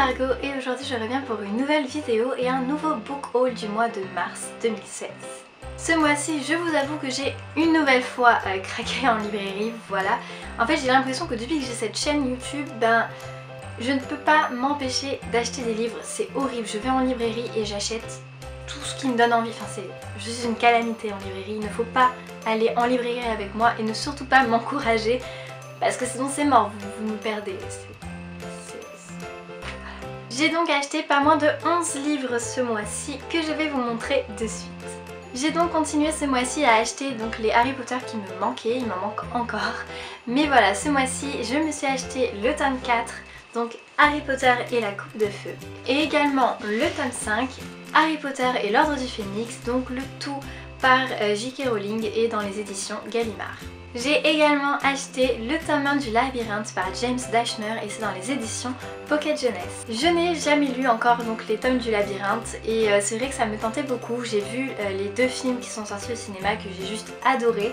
Margot et aujourd'hui je reviens pour une nouvelle vidéo et un nouveau book haul du mois de mars 2016. Ce mois-ci je vous avoue que j'ai une nouvelle fois craqué en librairie, voilà. En fait j'ai l'impression que depuis que j'ai cette chaîne YouTube, je ne peux pas m'empêcher d'acheter des livres, c'est horrible. Je vais en librairie et j'achète tout ce qui me donne envie, je suis une calamité en librairie, il ne faut pas aller en librairie avec moi et ne surtout pas m'encourager parce que sinon c'est mort, vous me perdez. J'ai donc acheté pas moins de 11 livres ce mois-ci que je vais vous montrer de suite. J'ai donc continué ce mois-ci à acheter donc les Harry Potter qui me manquaient, il m'en manque encore. Mais voilà, ce mois-ci je me suis acheté le tome 4, donc Harry Potter et la Coupe de Feu. Et également le tome 5, Harry Potter et l'Ordre du Phénix, donc le tout par J.K. Rowling et dans les éditions Gallimard. J'ai également acheté le tome 1 du Labyrinthe par James Dashner et c'est dans les éditions Pocket Jeunesse. Je n'ai jamais lu encore donc les tomes du Labyrinthe et c'est vrai que ça me tentait beaucoup. J'ai vu les 2 films qui sont sortis au cinéma que j'ai juste adoré.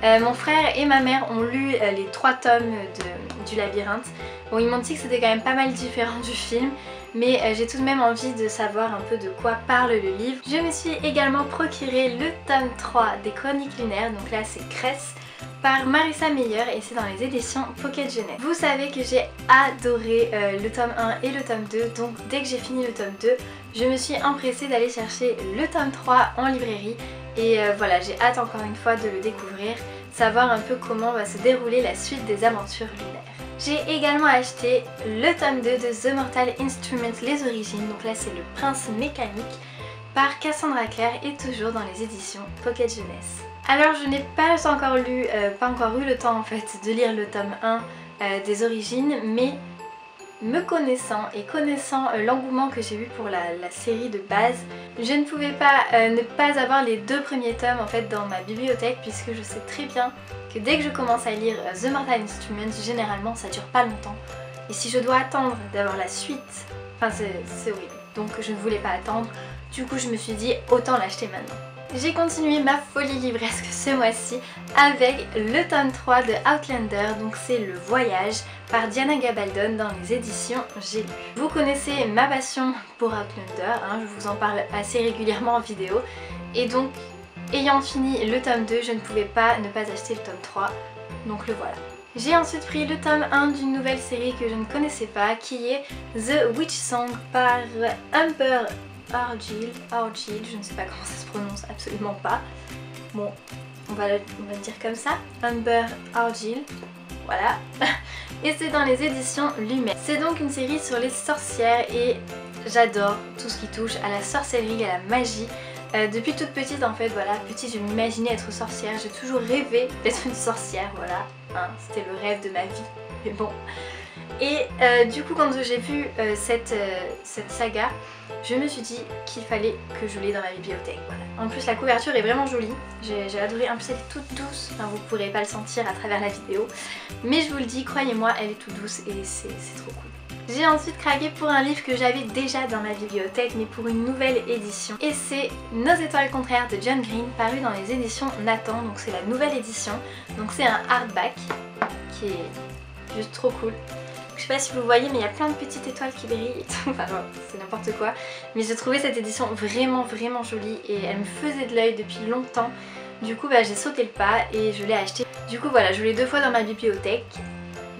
Mon frère et ma mère ont lu les 3 tomes du Labyrinthe. Bon, ils m'ont dit que c'était quand même pas mal différent du film, mais j'ai tout de même envie de savoir un peu de quoi parle le livre. Je me suis également procuré le tome 3 des Chroniques lunaires, donc là c'est Cress, par Marissa Meyer et c'est dans les éditions Pocket Jeunesse. Vous savez que j'ai adoré le tome 1 et le tome 2, donc dès que j'ai fini le tome 2, je me suis empressée d'aller chercher le tome 3 en librairie et voilà, j'ai hâte encore une fois de le découvrir, savoir un peu comment va se dérouler la suite des aventures lunaires. J'ai également acheté le tome 2 de The Mortal Instruments, les origines, donc là c'est le Prince mécanique par Cassandra Clare et toujours dans les éditions Pocket Jeunesse. Alors je n'ai pas encore eu le temps en fait de lire le tome 1 des origines, mais me connaissant et connaissant l'engouement que j'ai eu pour la série de base, je ne pouvais pas ne pas avoir les 2 premiers tomes en fait dans ma bibliothèque puisque je sais très bien que dès que je commence à lire The Mortal Instruments, généralement ça dure pas longtemps. Et si je dois attendre d'avoir la suite, c'est horrible. Donc je ne voulais pas attendre, du coup je me suis dit autant l'acheter maintenant. J'ai continué ma folie livresque ce mois-ci avec le tome 3 de Outlander, donc c'est Le Voyage par Diana Gabaldon dans les éditions J'ai lu. Vous connaissez ma passion pour Outlander, je vous en parle assez régulièrement en vidéo et donc ayant fini le tome 2, je ne pouvais pas ne pas acheter le tome 3, donc le voilà. J'ai ensuite pris le tome 1 d'une nouvelle série que je ne connaissais pas qui est The Witch Song par Amber Argyll, je ne sais pas comment ça se prononce, absolument pas. Bon, on va le dire comme ça, Amber Argyll, voilà. Et c'est dans les éditions Lumière. C'est donc une série sur les sorcières et j'adore tout ce qui touche à la sorcellerie, à la magie. Depuis toute petite en fait, voilà, petite je m'imaginais être sorcière, j'ai toujours rêvé d'être une sorcière, voilà, c'était le rêve de ma vie, mais bon. Et du coup quand j'ai vu cette saga, je me suis dit qu'il fallait que je l'ai dans ma bibliothèque, voilà. En plus la couverture est vraiment jolie, j'ai adoré, en plus elle est toute douce, vous pourrez pas le sentir à travers la vidéo, mais je vous le dis, croyez-moi, elle est toute douce et c'est trop cool. J'ai ensuite craqué pour un livre que j'avais déjà dans ma bibliothèque mais pour une nouvelle édition et c'est Nos étoiles contraires de John Green paru dans les éditions Nathan, donc c'est la nouvelle édition, donc c'est un hardback qui est juste trop cool. Je sais pas si vous voyez mais il y a plein de petites étoiles qui brillent et tout, c'est n'importe quoi, mais j'ai trouvé cette édition vraiment jolie et elle me faisait de l'œil depuis longtemps, du coup j'ai sauté le pas et je l'ai acheté. Du coup voilà, je l'ai 2 fois dans ma bibliothèque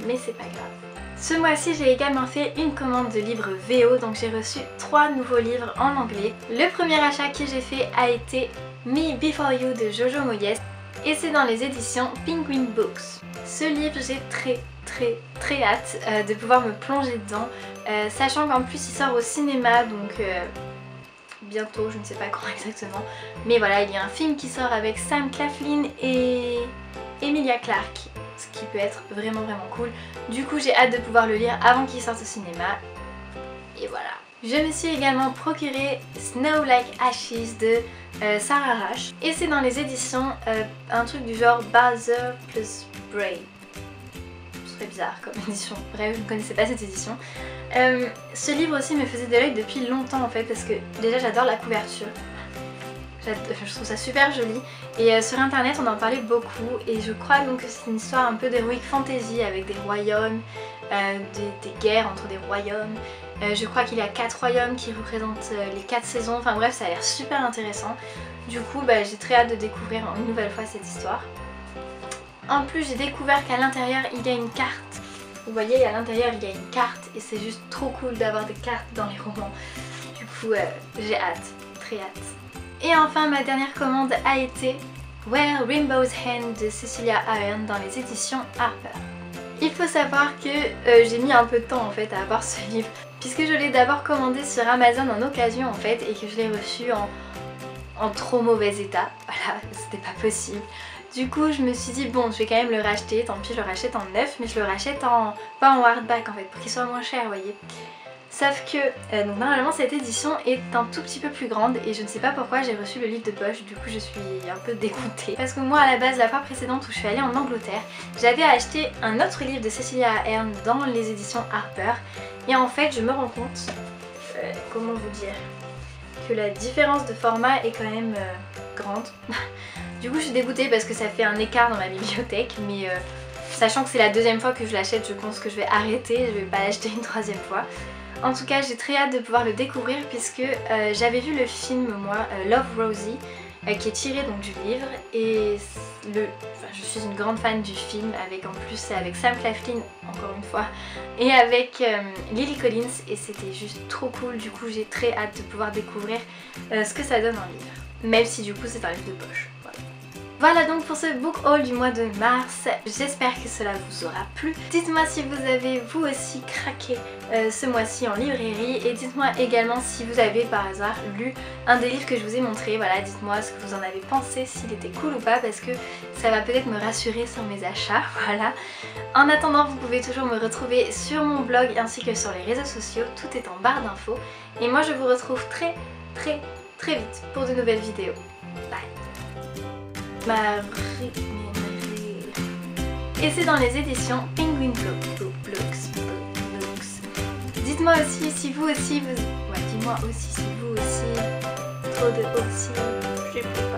mais c'est pas grave. Ce mois-ci j'ai également fait une commande de livres VO, donc j'ai reçu 3 nouveaux livres en anglais. Le premier achat que j'ai fait a été Me Before You de Jojo Moyes et c'est dans les éditions Penguin Books. Ce livre j'ai très hâte de pouvoir me plonger dedans, sachant qu'en plus il sort au cinéma donc bientôt, je ne sais pas quand exactement, mais voilà, il y a un film qui sort avec Sam Claflin et Emilia Clarke, ce qui peut être vraiment cool. Du coup j'ai hâte de pouvoir le lire avant qu'il sorte au cinéma et voilà. Je me suis également procuré Snow Like Ashes de Sarah Rush et c'est dans les éditions un truc du genre Bowser plus Brave. Très bizarre comme édition, bref je ne connaissais pas cette édition. Ce livre aussi me faisait de l'œil depuis longtemps en fait parce que déjà j'adore la couverture. Je trouve ça super joli et sur internet on en parlait beaucoup et je crois donc que c'est une histoire un peu d'heroic fantasy avec des royaumes, des guerres entre des royaumes. Je crois qu'il y a 4 royaumes qui représentent les 4 saisons, enfin bref ça a l'air super intéressant. Du coup j'ai très hâte de découvrir une nouvelle fois cette histoire. En plus j'ai découvert qu'à l'intérieur il y a une carte. Vous voyez à l'intérieur il y a une carte et c'est juste trop cool d'avoir des cartes dans les romans. Du coup j'ai hâte, très hâte. Et enfin ma dernière commande a été Where Rainbow's Hand de Cecilia Ahern dans les éditions Harper. Il faut savoir que j'ai mis un peu de temps en fait à avoir ce livre puisque je l'ai d'abord commandé sur Amazon en occasion en fait et que je l'ai reçu en trop mauvais état. Voilà, c'était pas possible. Du coup je me suis dit bon je vais quand même le racheter, tant pis je le rachète en neuf mais je le rachète pas en hardback en fait pour qu'il soit moins cher vous voyez. Sauf que donc normalement cette édition est un tout petit peu plus grande et je ne sais pas pourquoi j'ai reçu le livre de poche, du coup je suis un peu dégoûtée. Parce que moi à la base la fois précédente où je suis allée en Angleterre, j'avais acheté un autre livre de Cecilia Ahern dans les éditions Harper et en fait je me rends compte, comment vous dire, que la différence de format est quand même grande. Du coup je suis dégoûtée parce que ça fait un écart dans ma bibliothèque mais sachant que c'est la deuxième fois que je l'achète je pense que je vais arrêter, je vais pas l'acheter une troisième fois. En tout cas j'ai très hâte de pouvoir le découvrir puisque j'avais vu le film moi Love Rosie qui est tiré donc du livre et je suis une grande fan du film avec en plus avec Sam Claflin encore une fois et avec Lily Collins et c'était juste trop cool, du coup j'ai très hâte de pouvoir découvrir ce que ça donne en livre, même si du coup c'est un livre de poche. Voilà donc pour ce book haul du mois de mars, j'espère que cela vous aura plu. Dites-moi si vous avez vous aussi craqué ce mois-ci en librairie et dites-moi également si vous avez par hasard lu un des livres que je vous ai montré. Voilà, dites-moi ce que vous en avez pensé, s'il était cool ou pas parce que ça va peut-être me rassurer sur mes achats, voilà. En attendant vous pouvez toujours me retrouver sur mon blog ainsi que sur les réseaux sociaux, tout est en barre d'infos. Et moi je vous retrouve très vite pour de nouvelles vidéos. Bye. Et c'est dans les éditions Penguin Books. Dites-moi aussi si vous aussi, dis-moi aussi si vous aussi, trop de aussi, je sais pas.